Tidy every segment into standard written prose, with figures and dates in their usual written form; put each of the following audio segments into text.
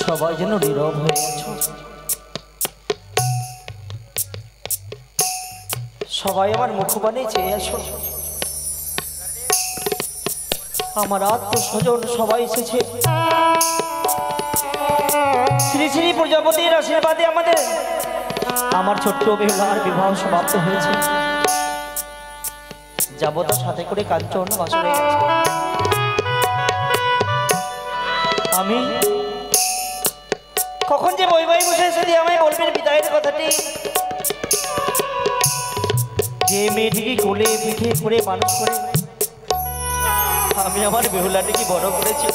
সবাই যেন নীরব হয়ে আছো। সবাই আমার মুখবাণী চেয়ে আছো। আমার আত্মস্বজন সবাই এসেছে। শ্রী শ্রী প্রজাপতির আশীর্বাদে আমার ছোট্ট বেহুলার বিবাহ সমাপ্ত হয়েছে। যাবো তার সাথে করে কাঞ্চন বাসরে গেছে। আমি কখন যে বই বসে এসে দিয়ে আমায় বলবেন বিদায়ের কথাটি। যে মেয়েটিকে কোলে পিঠে করে মানুষ করে আমি আমার বেহুলাটিকে বড় করেছি,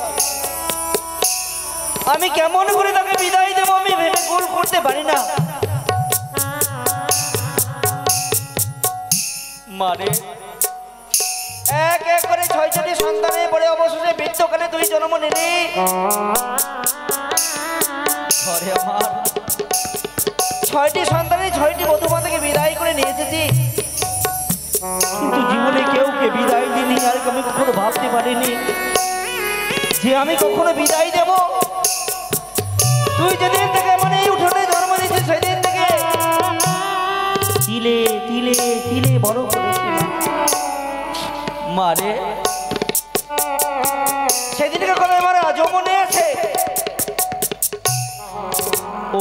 আমি কেমন করে তাকে বিদায় দেবো আমি ভেবে গোল করতে পারি না। মানে এক এক করে ৬টি সন্তানের পরে অবশেষে বৃদ্ধকালে ২ জন্ম নিলি। ঘরে আমার ৬টি সন্তানের ৬টি বধূমা থেকে বিদায় করে নিয়ে এসেছি, কিন্তু জীবনে কেউকে বিদায় দিইনি। আর আমি কখনো ভাবতে পারিনি যে আমি কখনো বিদায় দেব। তুই যেদিন থেকে মানে এই উঠোনে জন্ম দিয়েছিস সেদিন থেকে তিলে তিলে তিলে বড় করেছি মারে। সেদিনকে কথা আমার আজও মনে আছে।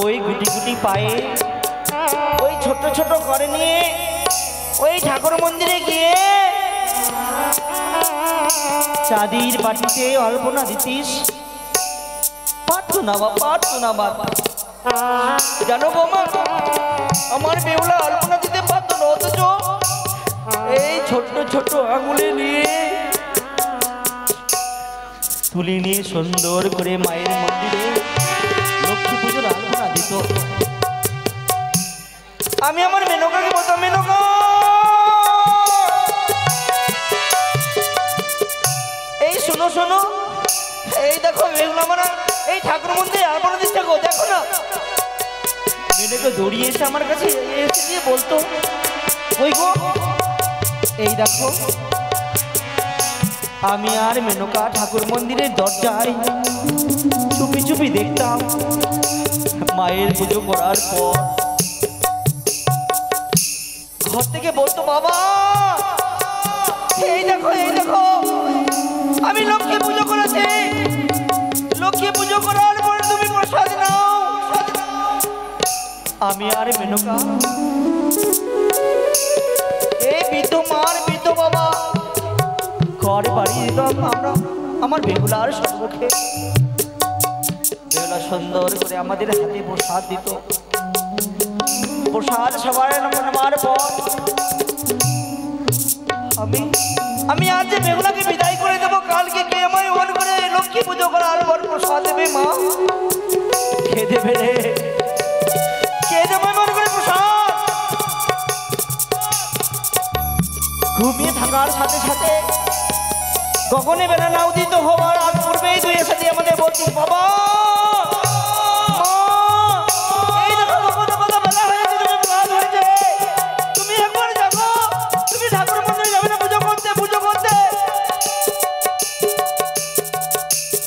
ওই গুটি গুটি পায়ে ওই ছোট ছোট করে নিয়ে ওই ঠাকুর মন্দিরে গিয়ে চাঁদির বাটিতে অল্পনা দিতিস। পারতো না বাবা, জানো বৌমা, আমার বেহুলা অল্পনা দিতে পারতো না, অথচ এই ছোট্ট ছোট্ট আঙুলে নিয়ে তুলে নিয়ে সুন্দর করে মায়ের মন্দিরে লক্ষ্মী পুজোর আলপনা দিত। আমি আমার মেনকাকে বলতাম, মেনকা এই শোনো শোনো, এই দেখো বেহুলা আমার এই ঠাকুর মন্দিরে আলপনা দিচ্ছে গো, দেখো না। মেনকা দৌড়িয়ে এসে আমার কাছে এসে দিয়ে বলতো, ওই গো এই দেখো। আমি আর মেনকা ঠাকুর মন্দিরের দরজায় চুপি চুপি দেখতাম। মায়ের পুজো করার পর ঘর থেকে বলতো, বাবা এই দেখো আমি লক্ষ্মী পুজো করেছি, লক্ষ্মী পুজো করার পরে তুমি প্রসাদ নাও। আমি আর মেনকা এই বৃদ্ধ মার বৃদ্ধ বাবা ঘর বাড়ি দিতাম আমরা আমার বেহুলার সম্মুখে। বেহুলা সুন্দর করে আমাদের হাতে প্রসাদ দিত। প্রসাদ সবার নেওয়ার পর আমি আজ যে বেহুলাকে বিদায় করে দেবো, কালকে কে আমায় মন করে লক্ষ্মী পুজো করার পর প্রসাদ দেবে? মা কে দেবে রে, কে দেবে মন করে প্রসাদ? ঘুমিয়ে থাকার সাথে সাথে গগনে বেলা না উদিত হওয়ার আগ পূর্বেই তুই এসে দিয়ে আমাদের বলছিস, বাবা এই দেখো বেলা হয়ে গেছে, তুমি রাত হয়েছে, তুমি একবার যাবো, তুমি ঠাকুর মন্দিরে যাবে না পুজো করতে।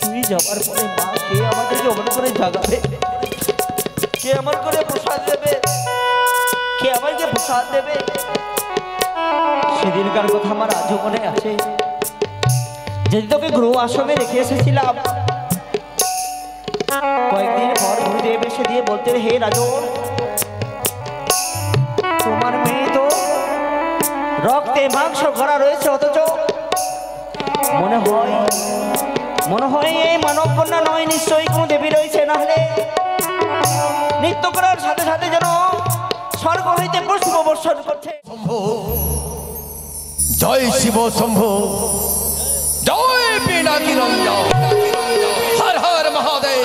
তুই যাবার পরে মা কে আমাদেরকে অমন করে জাগাবে, কে আমার করে প্রসাদ দেবে, কে আমাকে প্রসাদ দেবে? সেদিনকার কথা আমার আজও মনে আছে। যেদিন তোকে গৃহ আশ্রমে রেখে এসেছিলাম, কয়েকদিন পর গুরুদেব এসে দিয়ে বলতে, হে রাজন, তোমার মেয়ে তো রক্তে মাংস ভরা রয়েছে, অথচ মনে হয় এই মানব কন্যা নয়, নিশ্চয়ই কোনো দেবী রয়েছে। না হলে নৃত্য করার সাথে সাথে যেন স্বর্গ হইতে পুষ্প বর্ষণ করছে। জয় শিব শম্ভু, জয় পিনাকি রঞ্জন, হর হর মহাদেব,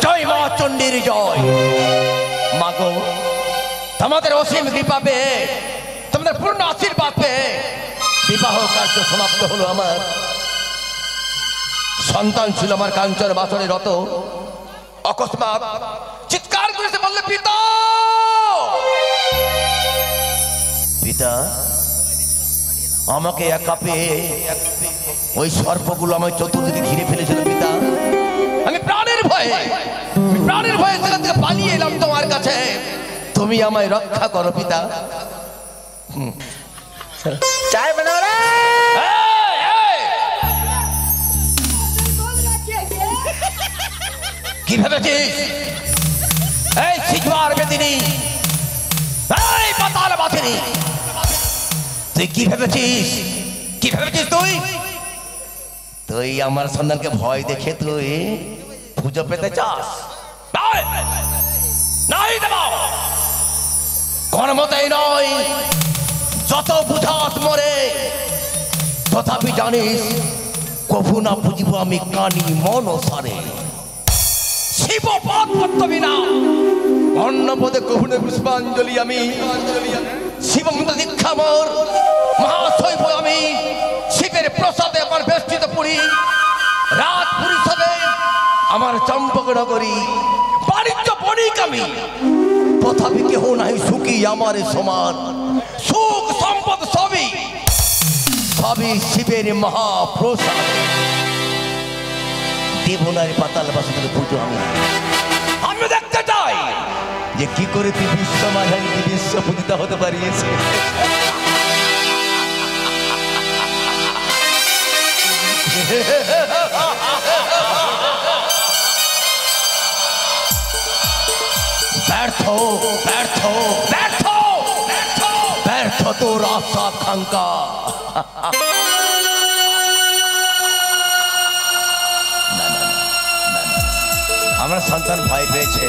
জয় মা চণ্ডীর জয়। মাগো তোমাদের অসীম কৃপা পেয়ে, তোমাদের পূর্ণ আশীর্বাদ পেয়ে বিবাহ কার্য সমাপ্ত হলো। আমার সন্তান ছিল আমার কাঞ্চন বাসনে রত। অকস্মাৎ চিৎকার করেছে, বললে, পিতা পিতা, আমাকে একা পেয়ে ওই সর্পগুলো আমার চতুর্দিকে ঘিরে ফেলেছিল পিতা। আমি প্রাণের ভয়ে এলাম তোমার কাছে, তুমি আমায় রক্ষা করো পিতা। চাই বানাও রে। কি ভেবেছিস এই সিজওয়ার বেদিনী, এই পাতাল বাতিনি, তুই কি ভেবেছিস? কি ভেবেছিস তুই? তুই আমার সন্তানকে ভয় দেখে তুই পুজো পেতে চাস? নাই দেব, কোন মতেই নয়। যত বুঝাস মরে, তথাপি জানিস কভু না বুঝিব আমি কানি মনসারে। শিব পদ পদ্মবী না অন্য পদে কভুনে পুষ্পাঞ্জলি আমি। শিবমন্ত্র দীক্ষা মোর মহাশৈব আমি। শিবের প্রসাদে আমার বেষ্টিত পুরী, রাত পরিষদে আমার চম্পক নগরী। বাণিজ্য বণিক আমি, তথাপি কেহ নাই সুখী আমার সমান। সুখ সম্পদ সবই সবই শিবের মহাপ্রসাদ। দেবনারী পাতাল বাসিতে পুজো আমি দেখতে চাই যে কি করে তুই বিশ্ব মাঝারি বিশ্ব পূজিতা হতে পারিয়েছে। ব্যর্থ ব্যর্থ ব্যর্থ ব্যর্থ তোর আশা আকাঙ্ক্ষা। আমার সন্তান ভয় পেয়েছে,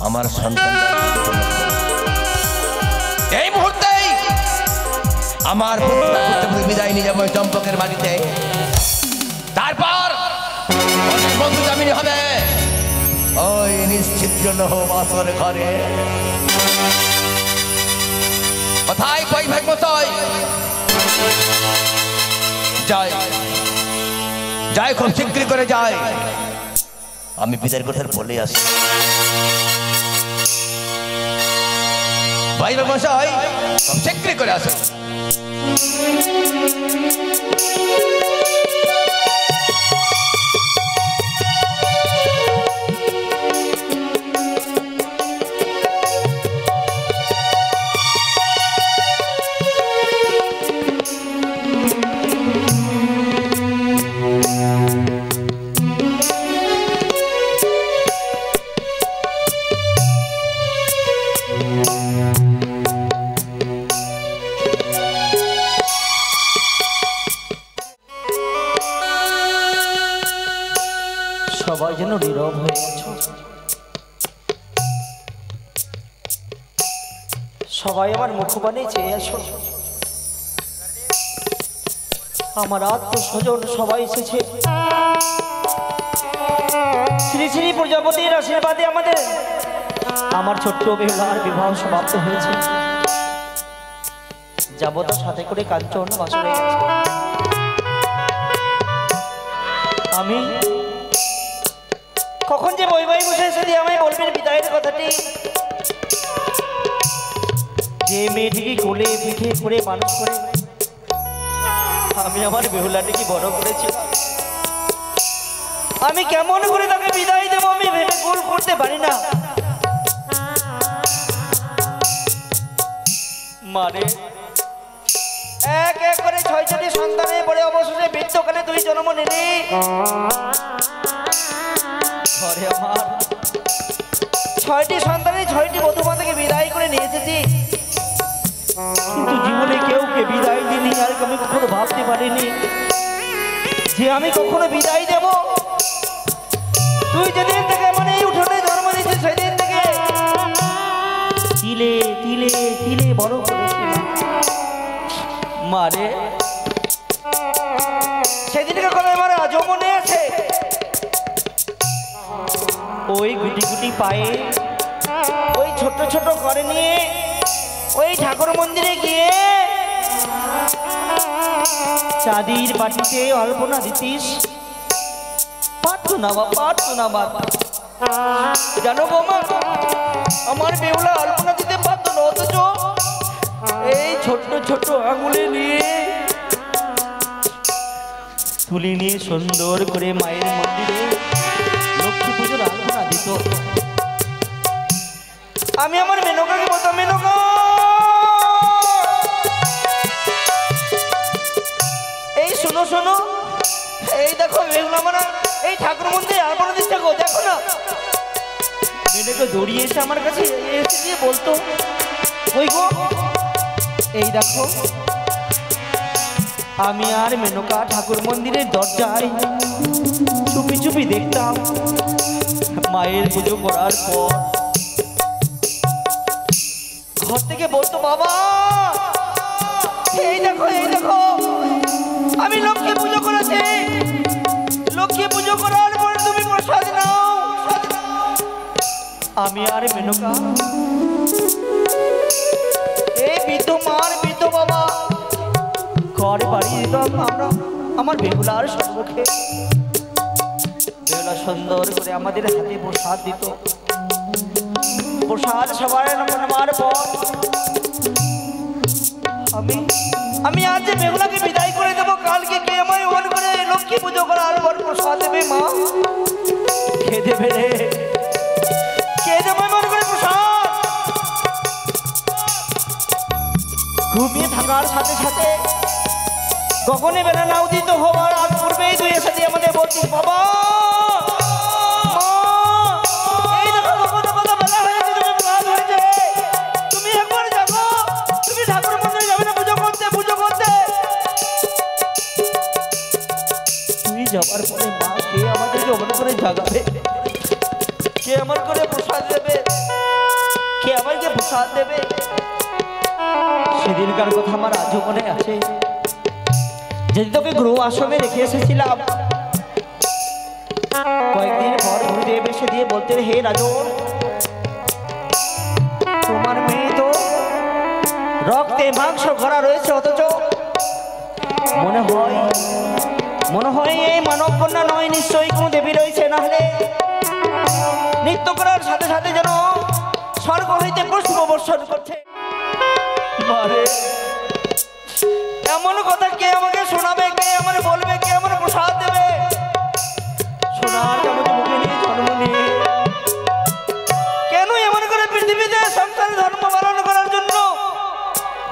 আমার সন্তান এই মুহূর্তেই আমার বিদায় নিয়ে যাবো চম্পকের বাড়িতে। তারপর বন্ধু জামিনী হবে ওই নিশ্চিন্ন বাসর ঘরে। কোথায় কই ভাই মশাই? যাই যাই, খুব শীঘ্রই করে যাই। আমি বিদায়ের কথা বলে আসি। ভাই মশাই খুব শীঘ্রই করে আসে। সবাই যেন নীরব হয়ে আছো। সবাই আমার মুখবাণী চেয়ে আছো। আমার আত্মস্বজন সবাই এসেছে। শ্রী শ্রী প্রজাপতির আশীর্বাদে আমার ছোট্ট বেহুলার বিবাহ সমাপ্ত হয়েছে। যাবো তার সাথে করে কাঞ্চন বাসরে গেছে। আমি কখন যে বৈবাহিক বসে যদি আমায় বলবেন বিদায়ের কথাটি, যে মেয়েটিকে কোলে পিঠে করে মানুষ করে আমি আমার বেহুলাটিকে বড় করেছি, আমি কেমন করে তাকে বিদায় দেবো আমি ভেবে গোল করতে পারি না। মানে এক এক করে ৬টি সন্তানের পরে অবশেষে বৃদ্ধকালে তুই জন্ম নিলি। ঘরে আমার ৬টি সন্তানের ৬টি বধূমা থেকে বিদায় করে নিয়ে এসেছি, কিন্তু জীবনে কেউকে বিদায় দিনি। আর আমি কখনো ভাবতে পারিনি যে আমি কখনো বিদায় দেব। তুই যেদিন থেকে মানে এই উঠোনে জন্ম নিয়েছিস সেদিন থেকে তিলে তিলে তিলে বড় করেছি মারে। সেদিনকে কথা আমার আজও মনে আছে। ওই গুটি গুটি পায়ে ওই ছোট ছোট ঘরে নিয়ে ওই ঠাকুর মন্দিরে গিয়ে চাঁদির বাটিতে অল্পনা দিতিস। পারতো না বাবা, জানো বৌমা, আমার বেহুলা অল্পনা দিতে পারতো না, অথচ এই ছোট্ট ছোট্ট আঙুলে নিয়ে তুলি নিয়ে সুন্দর করে মায়ের মন্দিরে লক্ষ্মী পুজোর আলপনা দিত। আমি আমার মেনকাকে বলতাম, মেনকা এই শোনো শোনো, এই দেখো বেহুলা মারা এই ঠাকুর মন্দিরে আর বড় দিচ্ছে গো, দেখো না। মেয়েটাকে দৌড়িয়ে এসে আমার কাছে এসে দিয়ে বলতো, ওই গো এই দেখো আমি আর মেনকা ঠাকুর মন্দিরের দরজায় চুপি চুপি দেখতাম। মায়ের পুজো করার পর ঘর থেকে বলতো, বাবা এই দেখো আমি লক্ষ্মী পুজো করেছি, লক্ষ্মী পুজো করার পর তুমি প্রসাদ নাও। আমি আর মেনকা এই বৃদ্ধ মার বৃদ্ধ বাবা ঘরে বাড়ি দিতাম আমরা আমার বেহুলার সম্মুখে। বেহুলা সুন্দর করে আমাদের হাতে প্রসাদ দিত। প্রসাদ সবার নেওয়ার পর আমি আজ যে বেহুলাকে বিদায় করে দেবো, কালকে কে আমায় মন করে লক্ষ্মী পুজো করার পর প্রসাদ দেবে? মা কে দেবে রে, কে দেবে মন করে প্রসাদ? ঘুমিয়ে থাকার সাথে সাথে গগনে বেলা না উদিত হওয়ার আগ পূর্বেই তুই এসে দিয়ে আমাদের বলছিস, বাবা এই দেখো বেলা হয়েছে, তুমি রাত হয়েছে, তুমি একবার যাবো, তুমি ঠাকুর মন্দিরে যাবে না পুজো করতে? তুই যাওয়ার পরে মা কে আমাদেরকে অমন করে জাগাবে, কে আমার করে প্রসাদ দেবে, কে আমাকে প্রসাদ দেবে? সেদিনকার কথা আমার আজও মনে আছে। যেদিন তোকে গৃহ আশ্রমে রেখে এসেছিলাম, কয়েকদিন পর গুরুদেব এসে দিয়ে বলতে, হে রাজন, তোমার মেয়ে তো রক্তে মাংস ভরা রয়েছে, অথচ মনে হয় এই মানব কন্যা নয়, নিশ্চয়ই কোনো দেবী রয়েছে, না হলে নৃত্য করার সাথে সাথে যেন স্বর্গ হইতে পুষ্প বর্ষণ করছে। এমন কথা কে আমাকে শোনাবে, কে আমার বলবে, কে আমার প্রসাদ দেবে? শোনার কেমন মুখে নিয়ে জন্ম নিয়ে কেন এমন করে পৃথিবীতে সংসার ধর্ম পালন করার জন্য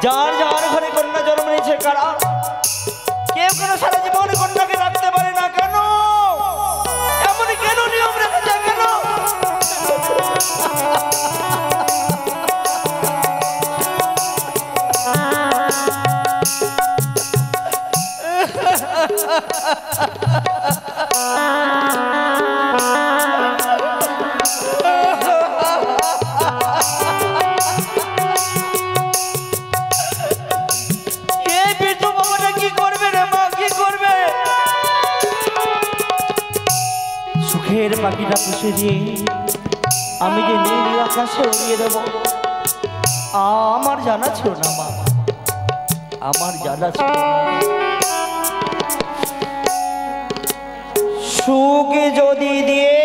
যার যার ঘরে কন্যা জন্ম নিয়েছে, কারা কেউ কেন সারা জীবন কন্যাকে রাখতে পারে না? কেন এমন কেন নিয়ম রেখেছে? কেন সুখের পাখিটা পুষে দিয়ে আমি যে নীল আকাশে উড়িয়ে দেব, আমার জানা ছিল না মা, আমার জানা ছিল না। সুখ যদি দিয়ে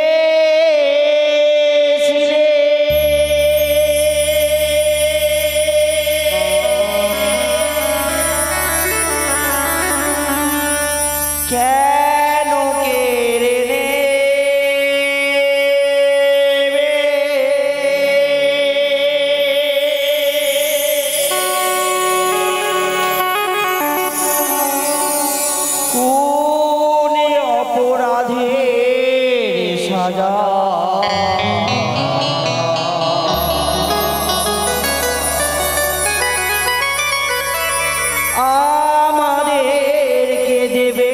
আমাদেরকে দেবে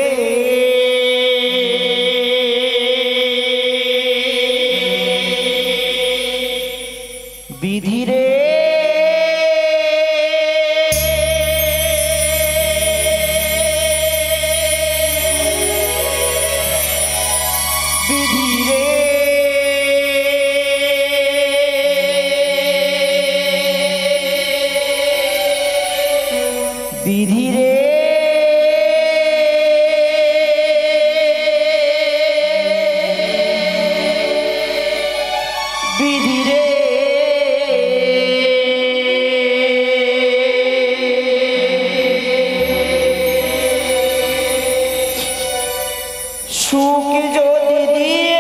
বিধিরে বিধিরে বিধিরে সুখ যদি দিয়ে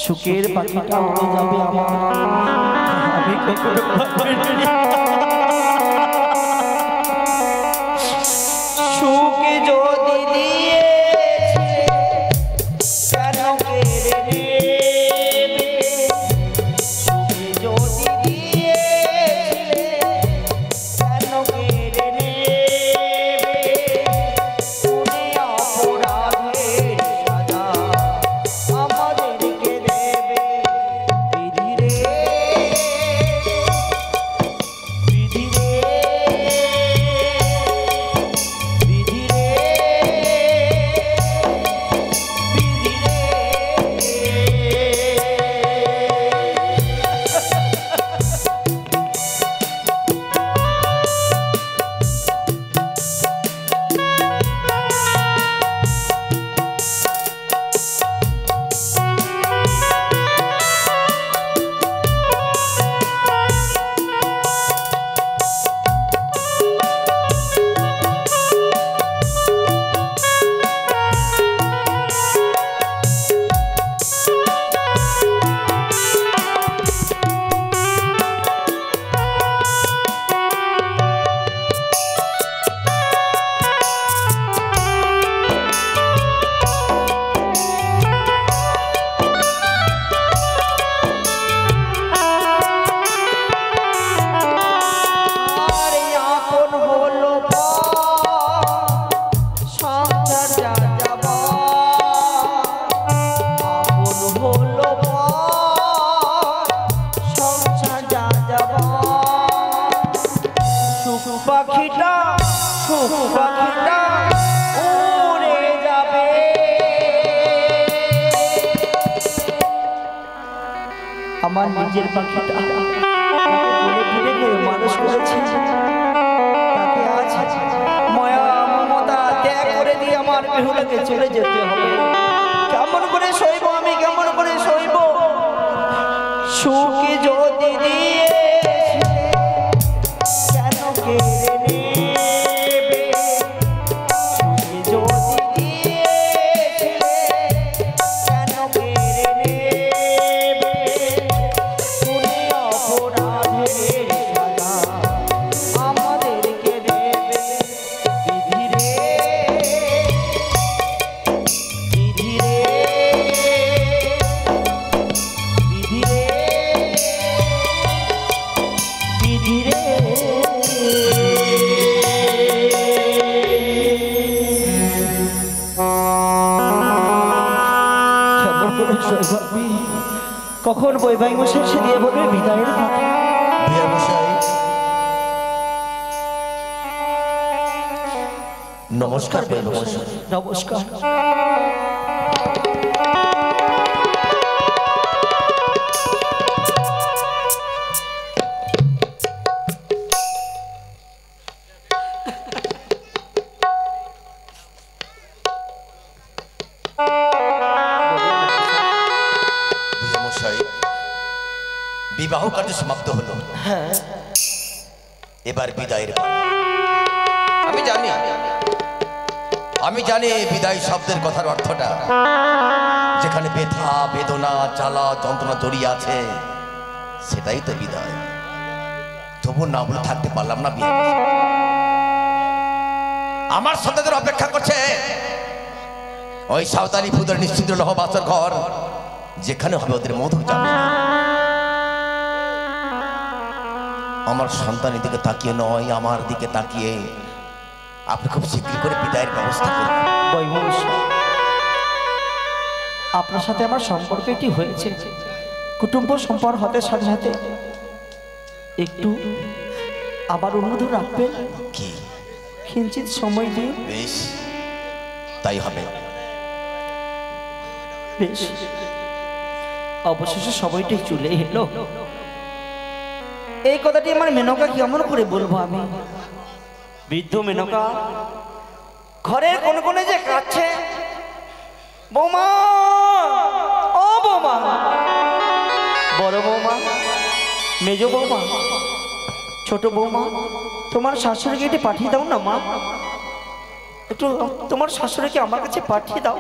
সুখের পাখিটা উড়ে যাবে আমার, আমি কখনো ভাবিনি। সুখ যদি দিয়েছিলে কেন কেড়ে নেবে, সুখ যদি দিয়েছিলে কেন কেড়ে নেবে, তুমি অপরাধের সাজা আমাদেরকে দেবে। বিধি রে, বিধি রে, বিধি রে, বিধি রে। পাখিটা উড়ে যাবে, আমার নিজের পাখিটা মানুষ করেছে, তাকে আজ মায়া মমতা ত্যাগ করে দিয়ে আমার বেহুলাকে চলে যেতে হবে। কেমন করে সইব আমি, কেমন করে সইব? সুখে যদি দিয়ে কেন কেড়ে নেবে, সুখে যদি দিয়েছিলে কেন কেড়ে নেবে, তুমি অপরাধের সাজা আমাদেরকে দেবে। বিধি রে, বিধি রে, বিধি রে, বিধি রে। কখন বৈবাহিক মশাই সে দিয়ে বলবে বিদায়ের কথা? বিয়ে মশাই নমস্কার। নমস্কার, নমস্কার। বিয়ে মশাই বিবাহ কার্য সমাপ্ত হলো, হ্যাঁ, এবার বিদায়ের পালা। আমি জানি বিদায় শব্দের কথার অর্থটা, যেখানে ব্যথা বেদনা জ্বালা যন্ত্রণা জড়িয়ে আছে সেটাই তো বিদায়। তবু না বলে থাকতে পারলাম না। বিয়ে আমার সন্তানদের অপেক্ষা করছে ওই সাঁওতালি ফুদের নিশ্চিন্ত লহ বাসর ঘর, যেখানে হবে ওদের মধুর জানে। আমার সন্তানের দিকে তাকিয়ে নয়, আমার দিকে তাকিয়ে আপনি খুব শীঘ্র করে বিদায়ের ব্যবস্থা করবেন। আপনার সাথে আমার সম্পর্ক এটি হয়েছে, কুটুম্ব সম্পর্ক হতে সাথে সাথে একটু আবার অনুরোধ রাখবেন। কি? কিঞ্চিত সময় দিন। বেশ, তাই হবে। বেশ, অবশেষে সময়টি চলে এলো। এই কথাটি আমার মেনকা কেমন করে বলবো আমি? বৃদ্ধ মেনকা ঘরের কোন কোনে যে কাছে, বৌমা, ও বৌমা, বড় বৌমা, মেজ বৌমা, ছোট বৌমা, তোমার শাশুড়িকে এটি পাঠিয়ে দাও না মা, একটু তোমার শাশুড়িকে আমার কাছে পাঠিয়ে দাও।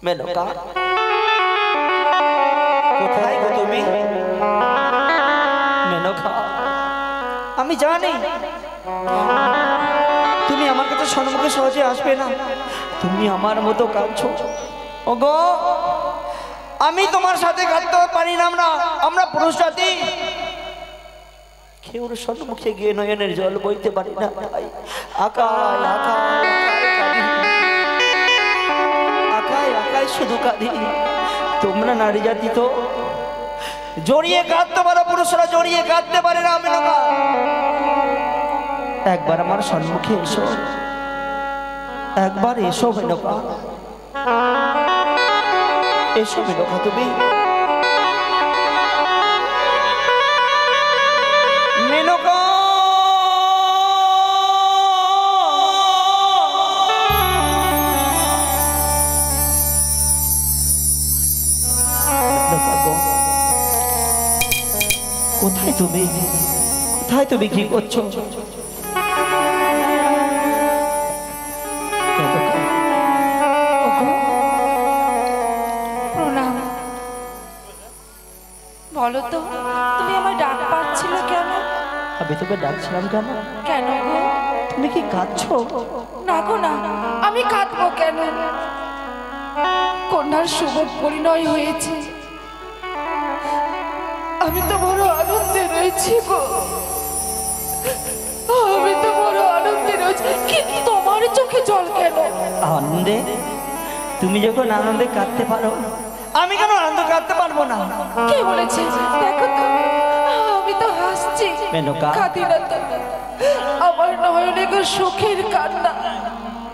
মেনকা কোথায় গো তুমি মেনকা? আমি জানি তুমি আমার কাছে সম্মুখে সহজে আসবে না। তুমি আমার মতো কাঁদছো। ওগো আমি তোমার সাথে কাঁদতে পারি না। আমরা পুরুষ জাতি কেউ সম্মুখে গিয়ে নয়নের জল বইতে পারি না। আকায় আকায় আকায় আকায় শুধু কাঁদি। তোমরা নারী জাতি তো জড়িয়ে কাঁদতে পারো, পুরুষরা জড়িয়ে কাঁদতে পারে না। আমি একবার আমার সম্মুখে এসো, একবার এসো মেনকা, এসো মেনকা তুমি। মেনকা কোথায় তুমি? কোথায় তুমি? কি করছো? প্রণাম। বলো তো তুমি আমার ডাক পাচ্ছিলে কেন? আমি তোকে ডাকছিলাম কেন? কেন গো? তুমি কি কাঁদছো? না গো না, আমি কাঁদবো কেন? কন্যার শুভ পরিণয় হয়েছে, আমি তো বড় আনন্দে রয়েছি গো। আমি তো বড় আনন্দে রয়েছি, কিন্তু তোমার চোখে জল কেন? আনন্দে? তুমি যখন আনন্দে কাঁদতে পারো, আমি কেন আনন্দ কাঁদতে পারবো না? কে বলেছে? দেখো তো আমি তো হাসছি, মেনকা কাঁদি না তো। আমার নয়নে গো সুখের কান্না।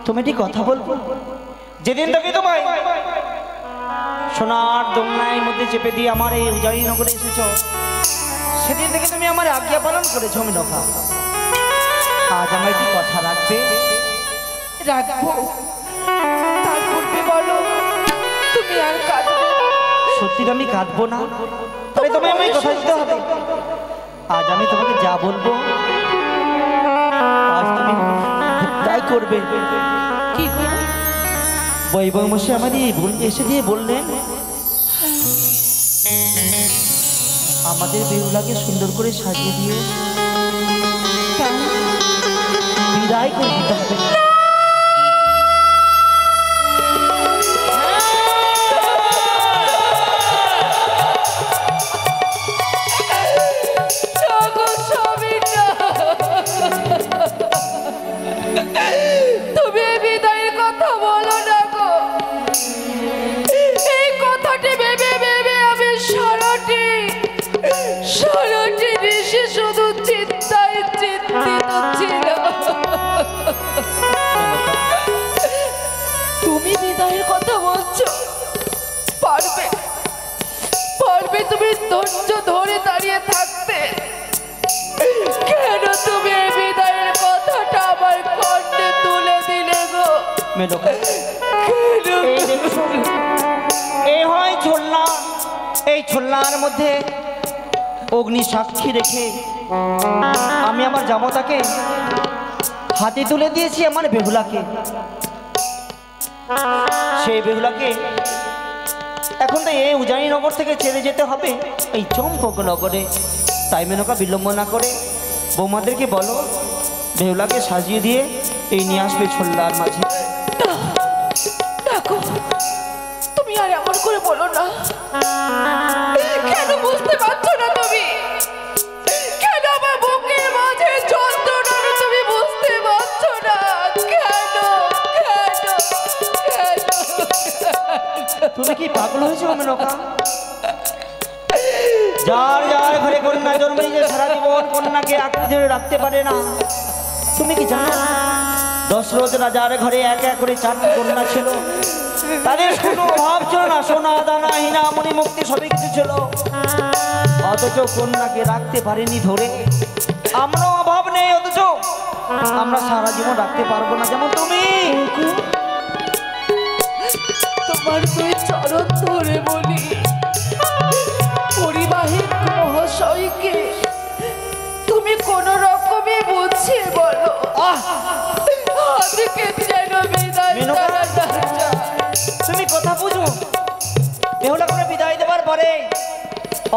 তুমি ঠিক কথা বলবো। যেদিন থেকে তোমায় সোনার দোলনার মধ্যে চেপে দিয়ে আমার এই উজাড়ি নগরে এসেছো, সেদিন থেকে তুমি আমার আজ্ঞা পালন করেছো মেনকা। আজ আমার কি কথা রাখবে? রাখবো। তার পূর্বে বলো তুমি আর কাঁদবে? সত্যি আমি কাঁদবো না, তাহলে তোমায় আমায় কথা দিতে হবে। আজ আমি তোমাকে যা বলবো আজ তুমি তাই করবে। কি করবে? বৈবই মশাই আমাদের এসে দিয়ে বললেন আমাদের বেহুলাকে সুন্দর করে সাজিয়ে দিয়ে বিদায় করে দিতে হবে। তুমি বিদায়ের কথা বলো না গো। এই কথাটি ভেবে ভেবে আমি সারাটি দেশে শুধু চিন্তায় চিন্তিত ছিল। তুমি বিদায়ের কথা বলছো, পারবে পারবে তুমি ধৈর্য ধরে দাঁড়িয়ে থাকতে? কেন তুমি এই বিদায়ের কথাটা আমার কণ্ঠে তুলে দিলে গো? এই হয় ঝোলনা, এই ঝোলনার মধ্যে অগ্নি সাক্ষী রেখে আমি আমার জামতাকে হাতে তুলে দিয়েছি আমার বেহুলাকে। সেই বেহুলাকে এখন তো এই উজানি নগর থেকে ছেড়ে যেতে হবে এই চম্পক নগরে। তাই মেনকা বিলম্ব না করে বৌমাদেরকে বলো বেহুলাকে সাজিয়ে দিয়ে এই নিয়ে আসবে ছোল্লার মাঝে। দেখো তুমি আর এমন করে বলো না। কেন বুঝতে পারছো না তুমি? কেন আমার বুকের মাঝে যন্ত্রণা তুমি বুঝতে পারছো না? কেন কেন কেন? তুমি কি পাগল হয়েছো মেনকা? যার যার ঘরে কন্যা জন্মে যে সারা জীবন কন্যাকে আঁকড়ে ধরে রাখতে পারে না। তুমি কি জানো দশরথ রাজার ঘরে এক এক করে 4টি কন্যা ছিল, তাদের কোনো অভাব ছিল না, সোনা দানা হীরা মণি মুক্তি সবই কিছু ছিল, অথচ কন্যাকে রাখতে পারেনি ধরে। আমরাও অভাব নেই, অথচ আমরা সারা জীবন রাখতে পারবো না যেমন তুমি। তোমার দুই চরণ ধরে বলি, পরিবাহিক মহাশয়কে তুমি কোন রকমে বুঝিয়ে বলো আজকে যেন বিদায়। তুমি কথা বুঝো, বেহুলা করে বিদায় দেবার পরে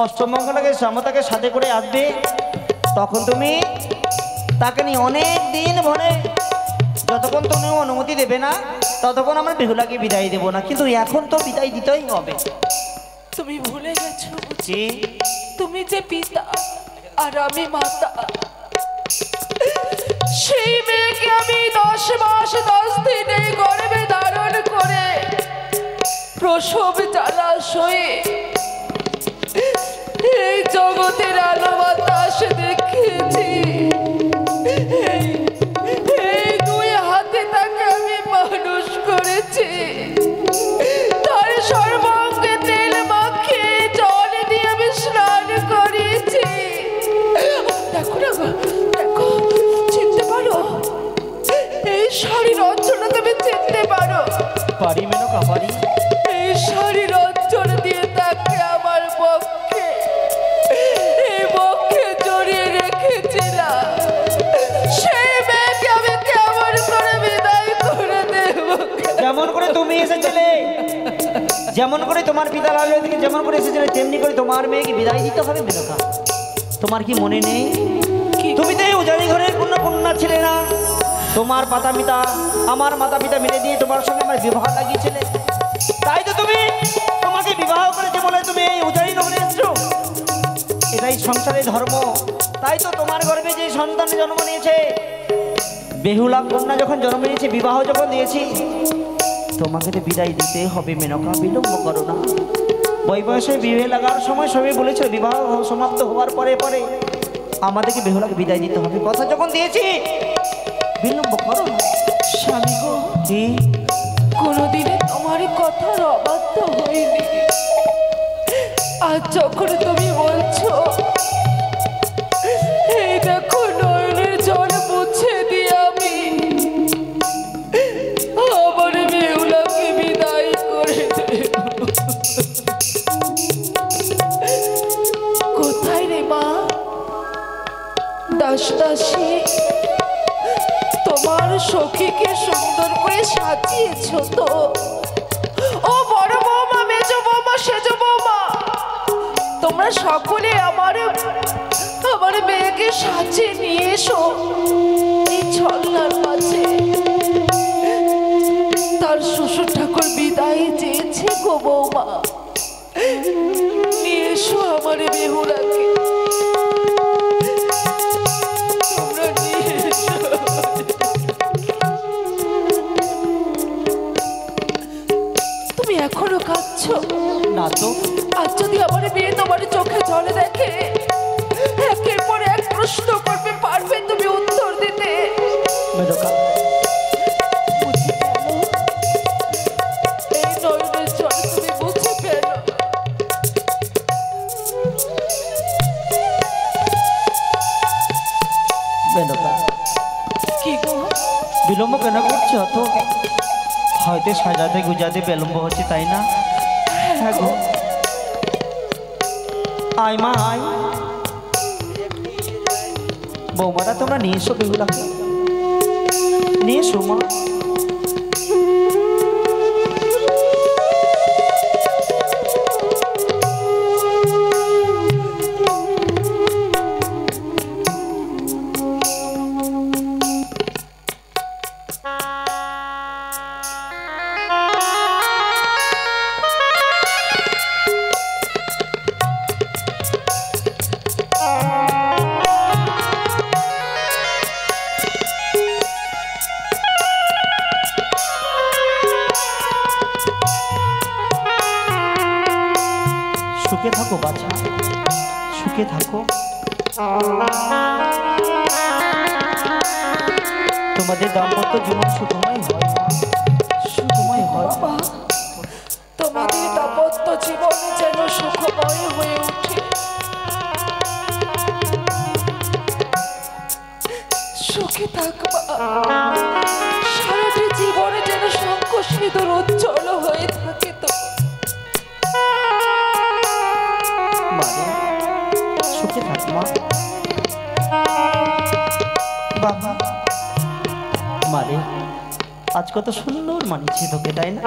অষ্টমঙ্গলাকে শ্যামতাকে সাথে করে আসবে, তখন তুমি তাকে নিয়ে অনেক দিন ভরে, যতক্ষণ তুমি অনুমতি দেবে না ততক্ষণ আমরা বেহুলাকে বিদায় দেব না, কিন্তু এখন তো বিদায় দিতেই হবে। তুমি ভুলে গেছো জি, তুমি যে পিতা আর আমি মাতা। সেই মেয়েকে আমি 10 মাস 10 দিন এই গর্ভে ধারণ করে প্রসব জ্বালা সয়ে এই জগতের আলো বাতাস দেখেছি। এই 2 হাতে তাকে আমি মানুষ করেছি, তার সর্বাঙ্গে তেল মাখিয়ে জল দিয়ে আমি স্নান করিয়েছি। দেখো না, দেখো, চিনতে পারো এই শাড়ির অঞ্চলটা? তুমি চিনতে পারো? পারি মেনকা, পারি। এই শাড়ির অঞ্চল দিয়ে তাকে আমার পক্ষে, এই পক্ষে জড়িয়ে রেখেছিলাম। সেই মেয়েকে আমি কেমন করে বিদায় করে দেব? যেমন করে তুমি এসেছিলে, যেমন করে তোমার পিতা লালু থেকে যেমন করে এসেছিলে, তেমনি করে তোমার মেয়েকে বিদায় দিতে হবে মেনকা। তোমার কি মনে নেই? তুমি তো এই উজানি ঘরের কোনো কন্যা ছিলে না? তোমার মাতা পিতা, আমার মাতা পিতা মিলে দিয়ে তোমার সঙ্গে আমার বিবাহ লাগিয়েছিলে, তাই তো তুমি তোমাকে বিবাহ করেছে বলে তুমি এই উজানি নগরে এসছো। এটাই সংসারের ধর্ম। তাই তো তোমার গর্ভে যে সন্তান জন্ম নিয়েছে, বেহুলা কন্যা যখন জন্ম নিয়েছে, বিবাহ যখন দিয়েছি, তোমাকে তো বিদায় দিতে হবে মেনকা, বিলম্ব করো না। বয়সে বিয়ে লাগার সময় সবাই বলেছিল বিবাহ সমাপ্ত হওয়ার পরে পরে আমাদেরকে বেহুলাকে বিদায় দিতে হবে, কথা যখন দিয়েছি বিলম্ব করো না। স্বামী গো, কি কোনোদিনই তোমার কথার অবাধ্য হয়নি। আজ যখন তুমি বলছো, এই দেখো নয়নের জল মুছে দিয়ে আমি আমার বেহুলাকে বিদায় করে দেব। কোথায় রে মা? দাস দাসী, তোমার সখীকে সুন্দর করে সাজিয়েছ তো? ও বড় বৌমা, মেজ বৌমা, সেজ বৌমা, তোমরা সকলে আমার মেয়েকে সাজিয়ে নিয়ে এসো এই ছলনার মাঝে। তার শ্বশুর ঠাকুর বিদায় চেয়েছে গো বৌমা, নিয়ে এসো আমার বেহুলাকে। তোমরা নিয়ে এসো। তুমি এখনো কাঁদছো? না তো। আজ যদি আমার মেয়ে তোমার চোখে জলে দেখে, একের পর এক প্রশ্ন করবে, পারবে তুমি উত্তর দিতে? মেনকা, বুঝে গেল এই নয়নের জল, তুমি বুঝে গেল। মেনকা, কি গো? বিলম্ব কেন করছো? তো হয়তো সাজাতে গুজাতে বিলম্ব হচ্ছে, তাই না? হ্যাঁ গো, আয় মা আয়। বৌমারা তোমরা নিয়ে এসো বেহুলাকে, নিয়ে এসো মা। সুখে থাকো বাছা, সুখে থাকো। তোমাদের দাম্পত্য জীবন সুখময় হয়, সুখময় হয়। বাবা, তোমাদের দাম্পত্য জীবন যেন সুখময় হয়ে ওঠে। সুখে থাকবা, সারাটি জীবনে যেন শঙ্খ সিঁদুর উজ্জ্বল হয়ে থাকে। তো মানে সুখে থাক মা। বাবা মানে আজ কত সুন্দর মানিয়েছে তোকে, তাই না?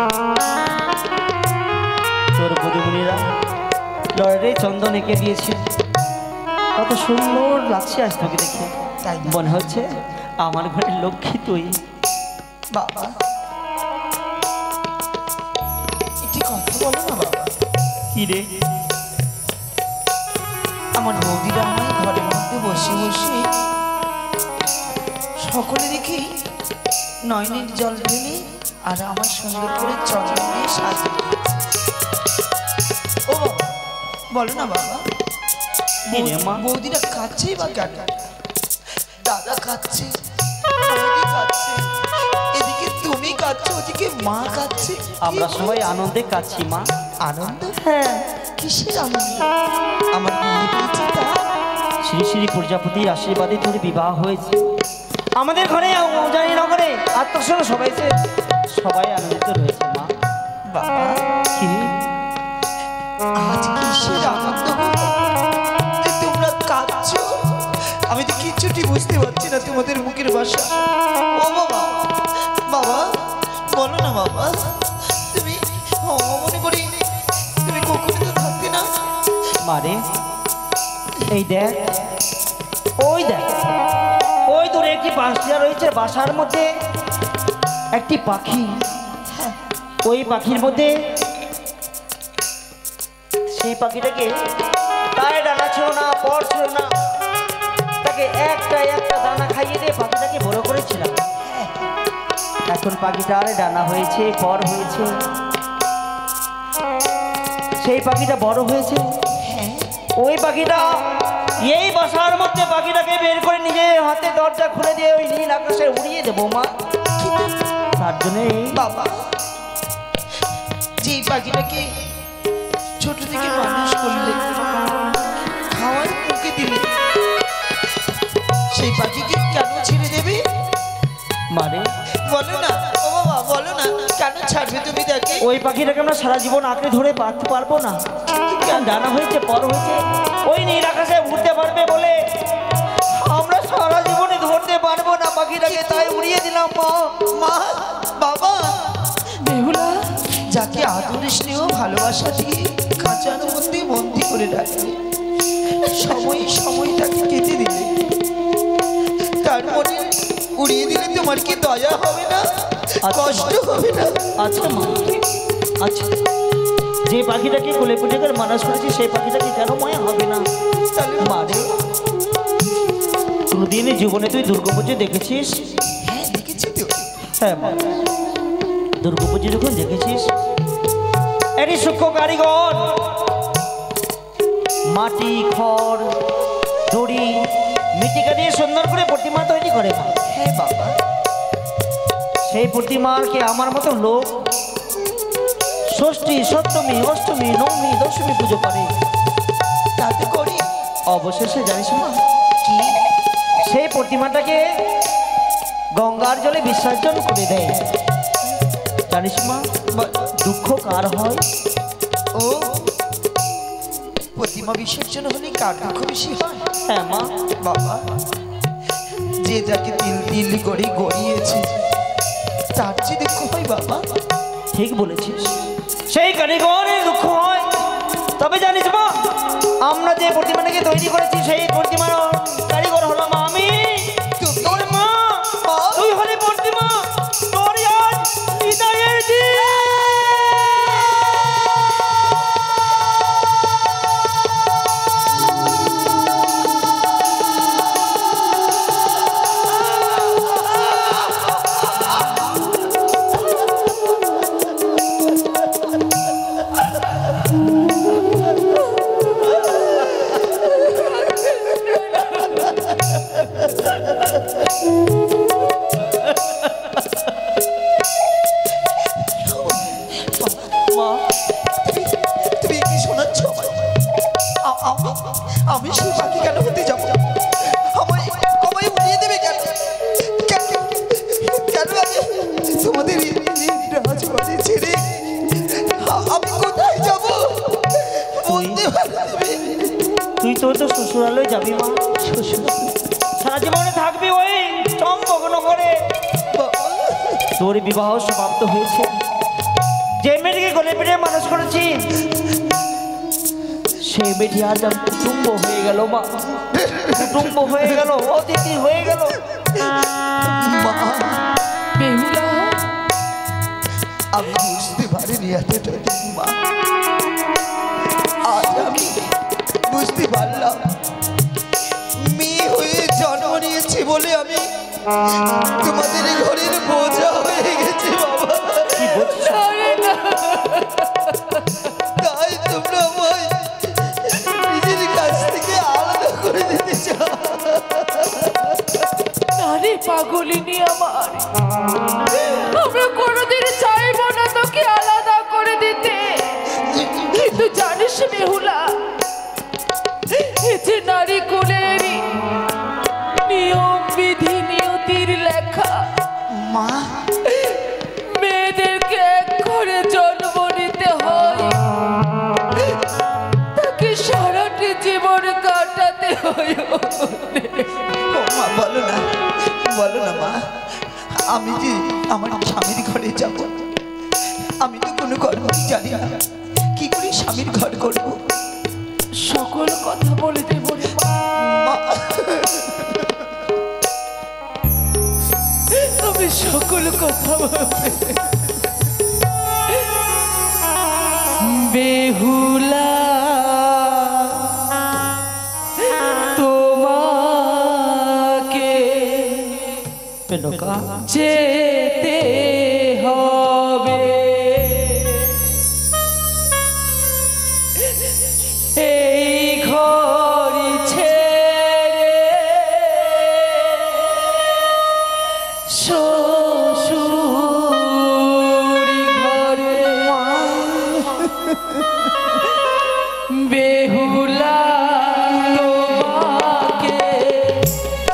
তোর বধুমণিরা লড়াই চন্দন এঁকে দিয়েছে। কত সুন্দর লাগছে আজ তোকে দেখে। তাই না? মনে হচ্ছে আমার ঘরের লক্ষ্মী তুই। বাবা একটি কথা বলো না বাবা। কি রে? আমার বৌদিরা আমায় ঘরের মধ্যে বসে বসে সকলে দেখি নয়নের জল ঢেলে আর আমার সুন্দর করে চন্দন দিয়ে সাজিয়ে দিয়েছে। ও বাবা বলো না বাবা, কি রে মা? বৌদিরা খাচ্ছে বা কেন? দাদা খাচ্ছে, বৌদি খাচ্ছে, এদিকে তুমি খাচ্ছ, ওদিকে মা খাচ্ছে। আমরা সবাই আনন্দে কাচ্ছি মা। আনন্দ? হ্যাঁ, কিসের আনন্দ? আমার বৌদি পেয়েছে তা? শ্রী শ্রী প্রজাপতির আশীর্বাদে তোর বিবাহ হয়েছে। আমাদের ঘরে জানি নগরে আত্মসঙ্গ সবাই আনন্দিত রয়েছে মা। বাবা কি আজ কিসের আনন্দ গো? যে তোমরা কাঁদছো, আমি তো কিচ্ছুটি বুঝতে পারছি না তোমাদের মুখের ভাষা। ও বাবা, বাবা বলো না বাবা, তুমি মনে করি তুমি কখনো তো থাকতে না। মারে, এই দেখ, ওই দেখ, ওই দূরে একটি বাসা রয়েছে। বাসার মধ্যে একটি পাখি। ওই পাখির মধ্যে সেই পাখিটাকে তাই ডানা ছিল না, পর ছিল না, তাকে একটা একটা দানা খাইয়ে দিয়ে পাখিটাকে বড় করেছিলাম। এখন পাখিটার ডানা হয়েছে, পর হয়েছে, সেই পাখিটা বড় হয়েছে। ওই পাখিটা এই বাসার মধ্যে পাখিটাকে বের করে নিজের হাতে দরজা খুলে দিয়ে ওই নীল আকাশে উড়িয়ে দেবো মা। তার জন্য বাবা যে পাখিটাকে ছোট থেকে মানুষ করলে, খাওয়ার মুখে দিলে, সেই পাখিকে কেন ছেড়ে দেবে? মারে, বলো না ও বাবা, বলো না কেন ছাড়বে তুমি তাকে? ওই পাখিটাকে আমরা সারা জীবন আঁকড়ে ধরে বাঁধতে পারবো না। কেন ডানা হয়েছে, পর হয়েছে, ওই নীল আকাশে উঠতে পারবে বলে আমরা সারা জীবনে ধরতে পারবো না পাখিটাকে, তাই উড়িয়ে দিলাম মা। মা, বাবা, বেহুলা যাকে আদর স্নেহ ভালোবাসা দিয়ে খাঁচার মধ্যে বন্দি করে রাখবে, সময় সময় তাকে কেটে দিলে, তারপরে উড়িয়ে দিলে তোমার কি দয়া হবে না? কষ্ট হবে না? আচ্ছা মা, আচ্ছা, যে পাখিটাকে কোলে পুজো করে মানুষ করেছি সেই পাখিটাকে কেন মায়া হবে না? তাহলে মারে, কোনোদিন জীবনে তুই দুর্গাপুজো দেখেছিস? হ্যাঁ দেখেছি তো। হ্যাঁ মা, দুর্গাপুজো যখন দেখেছিস, একটি সূক্ষ্ম কারিগর মাটি, খড়, দড়ি, মৃত্তিকা দিয়ে সুন্দর করে প্রতিমা তৈরি করে মা। হ্যাঁ বাবা, সেই প্রতিমাকে আমার মতো লোক ষষ্ঠী, সপ্তমী, অষ্টমী, নবমী, দশমী পুজো করে। তাতে করি অবশেষে জানিস মা, কি? সেই প্রতিমাটাকে গঙ্গার জলে বিসর্জন করে দেয়। জানিস মা, দুঃখ কার হয়? ও প্রতিমা বিসর্জন হলে কার দুঃখ বেশি হয়? হ্যাঁ মা, বাবা যে যাকে তিল তিল করে গড়িয়েছে তার যে দুঃখ হয় বাবা। ঠিক বলেছিস, সেই কারিগরের দুঃখ হয়। তবে জানিস মা, আমরা যে প্রতিমাটাকে তৈরি করেছি সেই প্রতিমার কারিগর হলাম আমি। তোর মা, তুই হলি প্রতিমা, তোর আজ বিদায়ের দিন। মা, তুমি কি শোনাচ্ছ? আমি সেই পাখি কেন হতে যাব? আমায় আমায় উড়িয়ে দেবে কেন? কেন আমি তোমাদের রাজবাড়ি ছেড়ে আমি কোথায় যাব? বলতে পারবে? তুই তো শ্বশুরালয় যাবি মা। সারা জীবনে থাকবি ওই চম্পকনগরে। তোর বিবাহ সমাপ্ত হয়েছে। যে মেয়েটিকে গলে পেটে মানুষ করেছি এই বেটি আজ আমি কুটুম্ব হয়ে গেল মা, কুটুম্ব হয়ে গেল, অতিথি হয়ে গেল। মা বেহুলা, আমি বুঝতে পারিনি এতটা দিন মা, আজ আমি বুঝতে পারলাম মেয়ে হয়ে জন্ম নিয়েছি বলে আমি তোমাদের ঘরের বোঝা হয়ে গেছি বাবা। কি বলছো? আরে না, তাই তোমরা আমায় নিজের কাছ থেকে আলাদা করে দিতে চাও। আরে পাগলিনী আমার, আমরা কোনোদিন চাইবো না তোকে আলাদা করে দিতে, কিন্তু জানিস বেহুলা, এই যে নারী কুলেরই নিয়ম বিধি নিয়তির লেখা, মা মেয়েদেরকে এক ঘরে জন্ম নিতে হয়, তাকে সারাটি জীবন কাটাতে হয়। ও মা বলো না, বলো না মা, আমি যে আমার স্বামীর ঘরে যাব, আমি তো কোনো কর্মই জানি না, কি করে স্বামীর ঘর করবো? সকল কথা বলে দেব রে মা। মা আমি সকল কথা বলতে বেহুলা, তোমাকে মেনকা যেতে হবে, এই ঘর ছেড়ে শ্বশুর ঘরে। বেহুলা, তোমাকে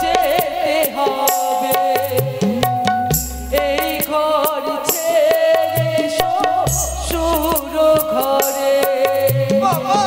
যেতে হবে, এই ঘর ছেড়ে শ্বশুর ঘরে। বাবা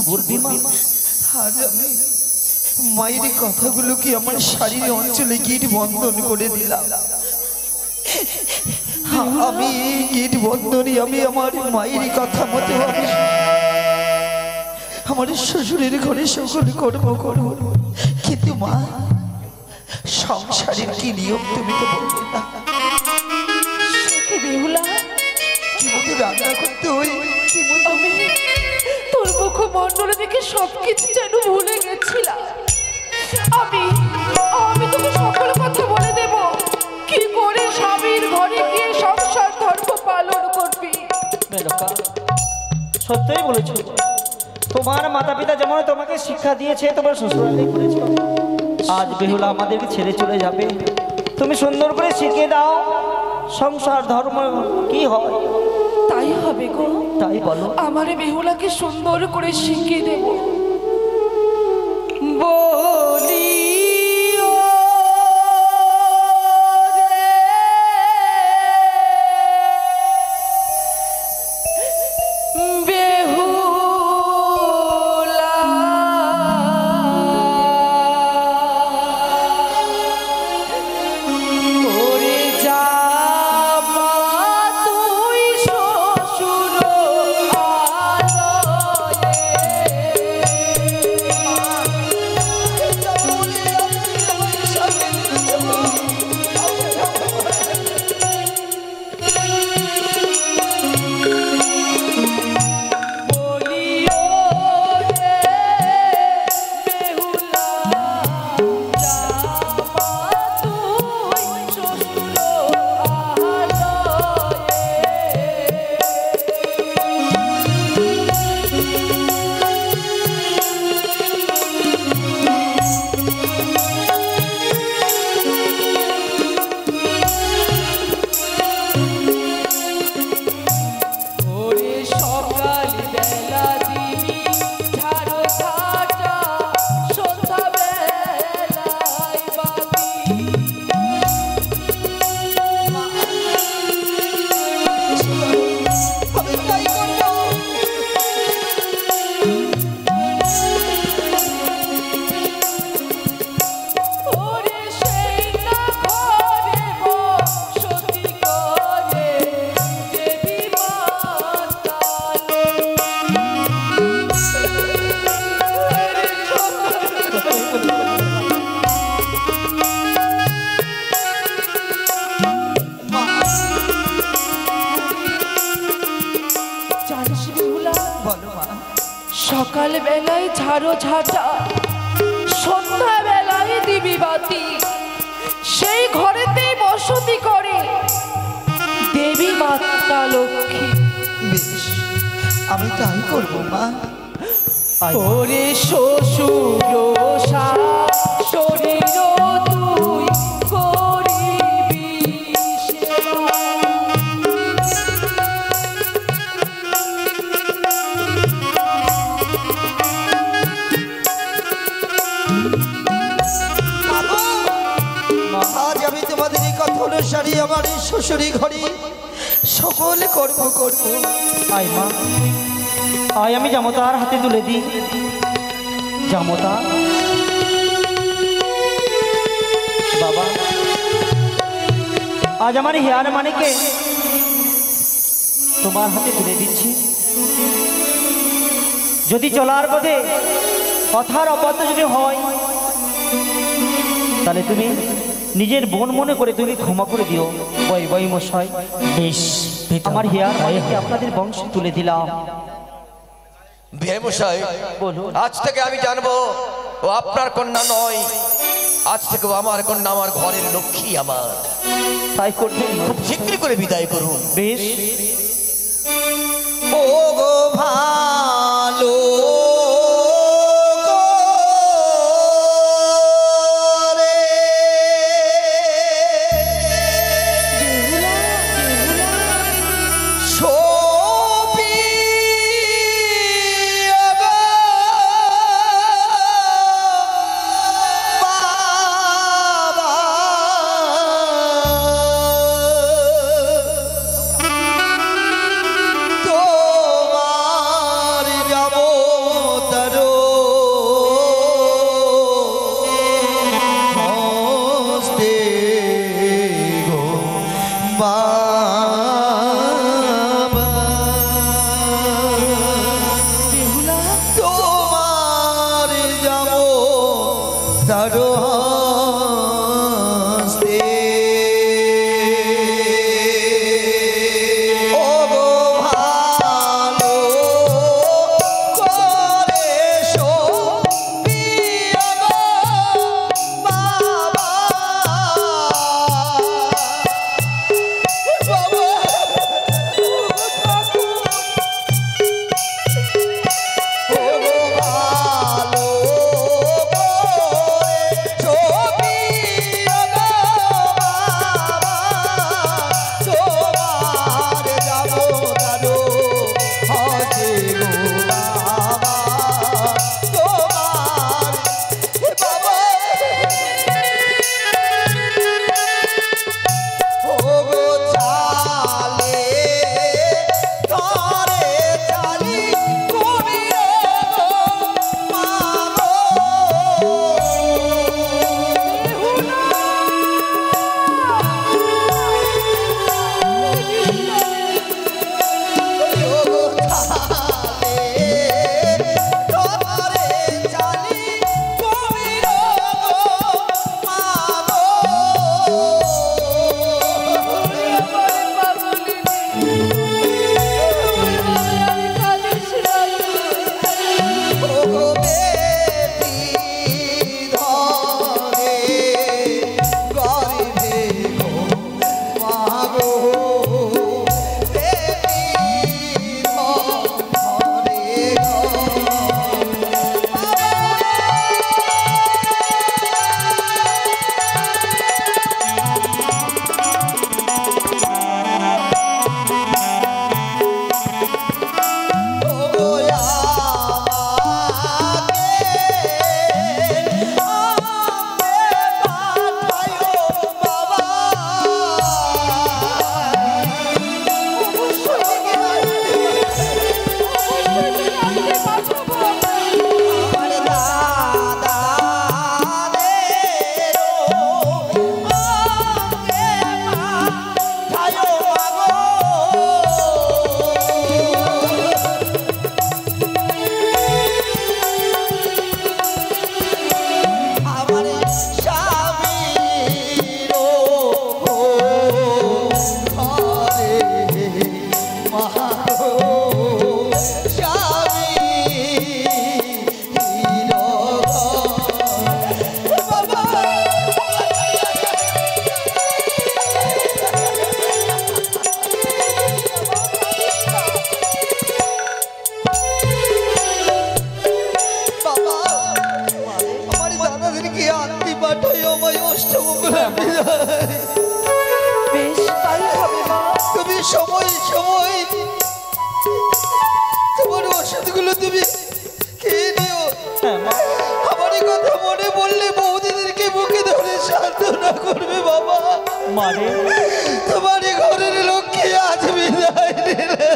বলবি মা? আজ আমি মায়ের কথাগুলো কি আমার শারীর অঞ্চলে গিট বন্ধন করে দিলাম। আমি এই গিট বন্ধনে আমি আমার মায়ের কথা মতো আমি আমার শ্বশুরের ঘরে সকল কর্ম করব, কিন্তু মা সংসারের কি নিয়ম তুমি তো বলবে না। বেহুলা, কি মতো রান্না করতে হয়, কি মতো আমি তোর মুখমণ্ডলে দেখে সবকিছু যেন ভুলে গেছিলাম। আমি আমি তোকে সকল কথা বলে দেব, কি করে স্বামীর ঘরে গিয়ে সংসার ধর্ম পালন করবি। মেনকা, সত্যই বলেছ। তোমার মাতা পিতা যেমন তোমাকে শিক্ষা দিয়েছে, তোমার শ্বশুরালি করেছ। আজ বেহুলা আমাদেরকে ছেড়ে চলে যাবে, তুমি সুন্দর করে শিখিয়ে দাও সংসার ধর্ম কি হয়। তাই হবে গো, তাই বলো। আমার বেহুলাকে সুন্দর করে শিখিয়ে দেব। বলি সকাল বেলায় ঝাড়ো ঝাঁটা, সন্ধ্যা বেলায় দিবি বাতি, সেই ঘরেতেই বসতি করে দেবী মাতা লক্ষ্মী। বেশ, আমি তাই করবো মা। ওরে শ্বশুর শরীর তুই করিবি সেবা। আজ আমি তোমাদের এই কথা অনুসারী আমার এই শ্বশুরি ঘরে সকল কর্ম করবো। আয় মা, আয় আমি জামতার হাতে তুলে দিই। জামতা বাবা, আজ আমার হেয়ার মানিকে তোমার হাতে তুলে দিচ্ছি। যদি চলার পথে কথার অবাধ্য যদি হয়, তাহলে তুমি নিজের বোন মনে করে তুমি ক্ষমা করে দিও। বই বই মশাই, বেশ, আমার হেয়ার মানিকে আপনাদের বংশে তুলে দিলাম। বিহামশাই, বলুন। আজ থেকে আমি জানবো ও আপনার কন্যা নয়, আজ থেকে ও আমার কন্যা, আমার ঘরের লক্ষ্মী আমার। তাই করবেন না? খুব শীঘ্রই করে বিদায় করুন। বেশ। ও গো ভালো তোমার বাবা বেহুলা তোমার যাব তারো হস্তে ও গো ভালো করে শোনিও গো বাবা বেশ তাই হবে মা। তুমি সময় সময় তোমার ওষুধগুলো তুমি খেয়ে নিও। আমার এই কথা মনে বললে বৌদিদেরকে বুকে ধরে সান্ত্বনা করবে বাবা। মারে তোমার এই ঘরের লক্ষ্মী আজ বিদায় নিলে।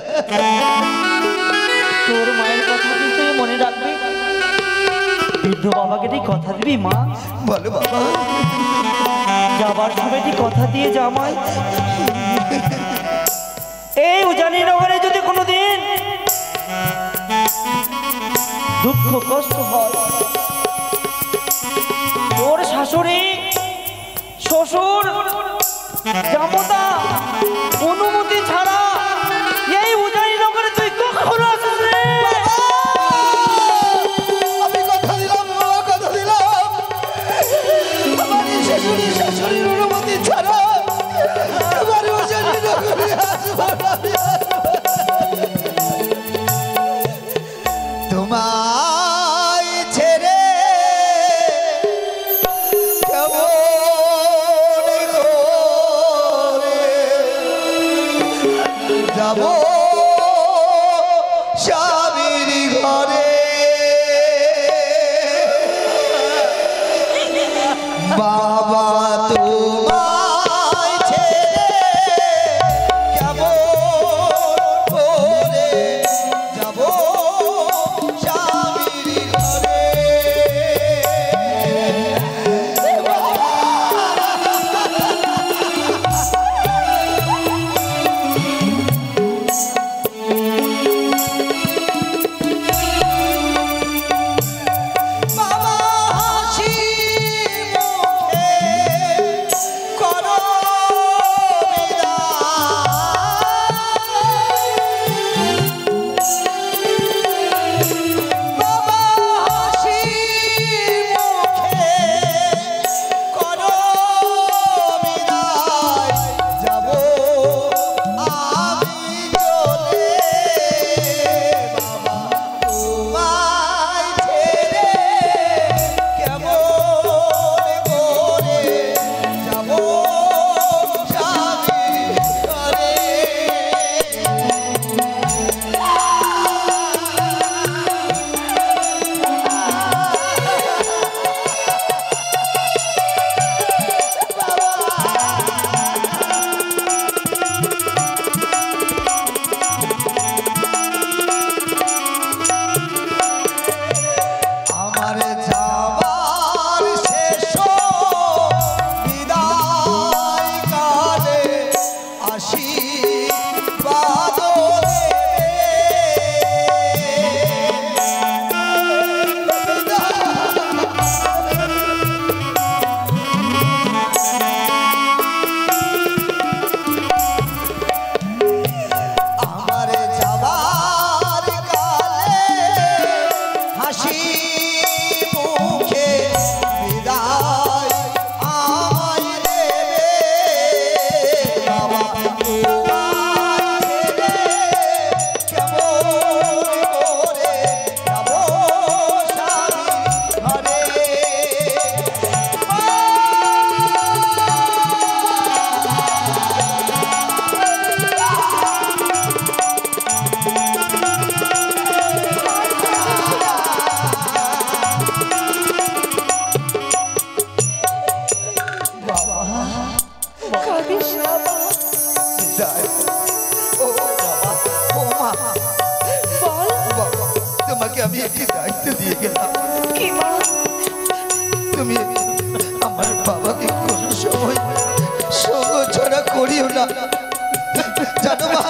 তোর মায়ের কথা কিন্তু মনে রাখবি, বৃদ্ধ বাবাকে তুই কথা দিবি মা। বলো বাবা। যাবার সময় তুই কথা দিয়ে জামাই এই উজানি নগরে যদি কোনোদিন দুঃখ কষ্ট হয়, তোর শাশুড়ি শ্বশুর জামতা অনুমতি ছাড়া এই উজানি নগরে তুই কখনো আসিস রে। আমি কথা দিলাম বাবা, কথা দিলাম। আমার এই শাশুড়ির অনুমতি ছাড়া আমার উজানি নগরে আসবো না। তোমায় ছেড়ে কেমন করে যাব স্বামীর ঘরে। বাবা তোমায় ছেড়ে কেমন করে যাব স্বামীর ঘরে। আশীর্বাদ আমার যাবার কালে হাসি মুখে বিদায় আমায় দেবে বাবা তোমার ছেলে কেমন করে যাব স্বামী ঘরে কাঁদিস না মা। বিদায়। ও বাবা, ও মা, বল বাবা, তোমাকে আমি একটি দায়িত্ব দিয়ে গেলাম। কি মা? তুমি আমার বাবাকে কোনো সময় সঙ্গ ছাড়া করিও না, জানো মা?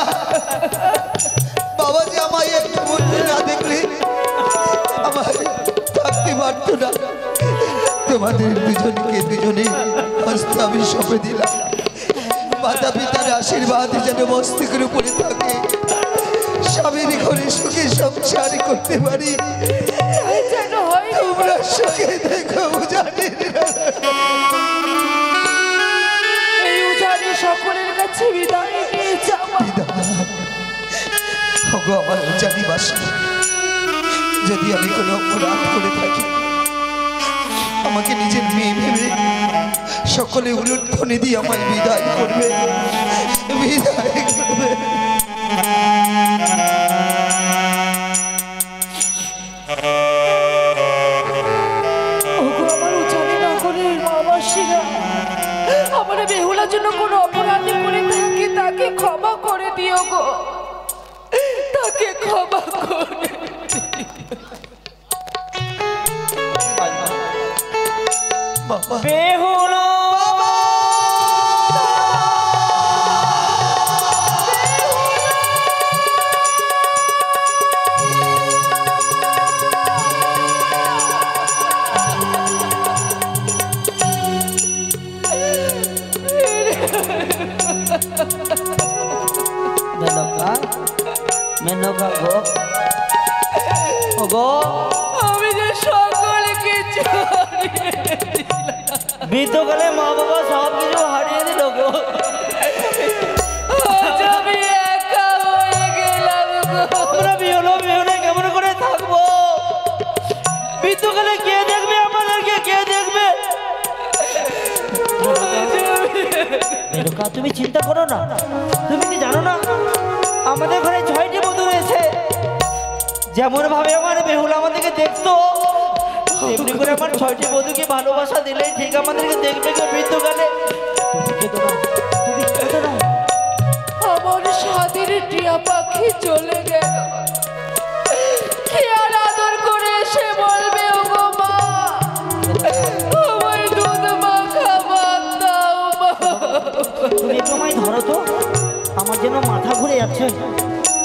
বাবা যে আমায় একটু মধ্যে না দেখলে আমার থাকতে পারতো না। তোমাদের দুজনে হস্তে আমি সঁপে দিলাম। মাতা পিতার আশীর্বাদ যেন মস্তকের উপরে থাকে, স্বামীর ঘরে সুখে সংসার করতে পারি। তাই যেন হয় রে মা। তোমরা সুখে দেখো জানি এই উজানি সকলের কাছে বিদায় নিয়ে যা মা। আমার জানি বাসি, যদি আমি কোনো অপরাধ করে থাকি আমাকে নিজের মেয়ে ভেবে সকলে উলুটফনি দিয়ে আমায় বিদায় করবে, বিদায় করবে। ওগো আমার উজানি নগরের মা-মাসিরা, আমার বেহুলার জন্য কোনো অপরাধ করে থাকে তাকে ক্ষমা করে দিও গো, তাকে ক্ষমা করে। বাবা, বেহুলা মেনকা, মেনকা গো, ও গো, আমি যে সকলকে বৃদ্ধকালে মা বাবা সব কিছু হারিয়ে দিল গো। আজ আমি একা হয়ে গেলাম গো। আমরা বিহনে কেমন করে থাকবো? বৃদ্ধকালে কে দেখবে আমাদেরকে, কে দেখবে? মেনকা, তুমি চিন্তা করো না। তুমি কি জানো না আমাদের ঘরে 6টি বধূ রয়েছে। যেমন ভাবে আমার বেহুলা আমাদেরকে দেখতো, তেমনি করে আমার 6টি বধূকে ভালোবাসা দিলেই ঠিক আমাদেরকে দেখবে কেউ বৃদ্ধকালে। তুমি কেঁদো না, তুমি কেঁদো না। আমার স্বাধীন টিয়া পাখি চলে গেল, কে আর আদর করে এসে বলবে ওগো মা, আমায় দুধ মাখা ভাত দাও মা। তুমি একটু আমায় ধরো তো, আমার যেন মাথা ঘুরে যাচ্ছে।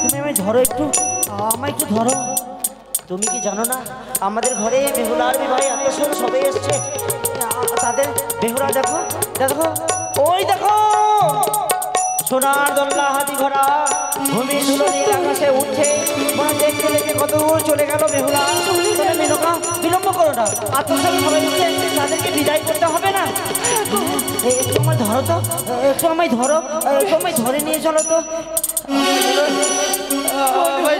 তুমি আমায় ধরো একটু, আমায় একটু ধরো। তুমি কি জানো না আমাদের ঘরে বেহুলার বিবাহে আত্মীয় সবাই এসছে। তাদের বেহুলা দেখো, দেখো, ওই দেখো সোনার দোলনা হাতি ঘোড়া ভূমি ধুলো নীল আকাশে উঠছে। মনে দেখতে দেখতে কত দূর চলে গেল বেহুলা। তাহলে মেনকা বিলম্ব করো না, আত্মীয় সবাই এসছে, তাদেরকে বিদায় করতে হবে না? একটু আমায় ধরো তো, একটু আমায় ধরো, একটু আমায় ধরে নিয়ে চলো তো। আমায়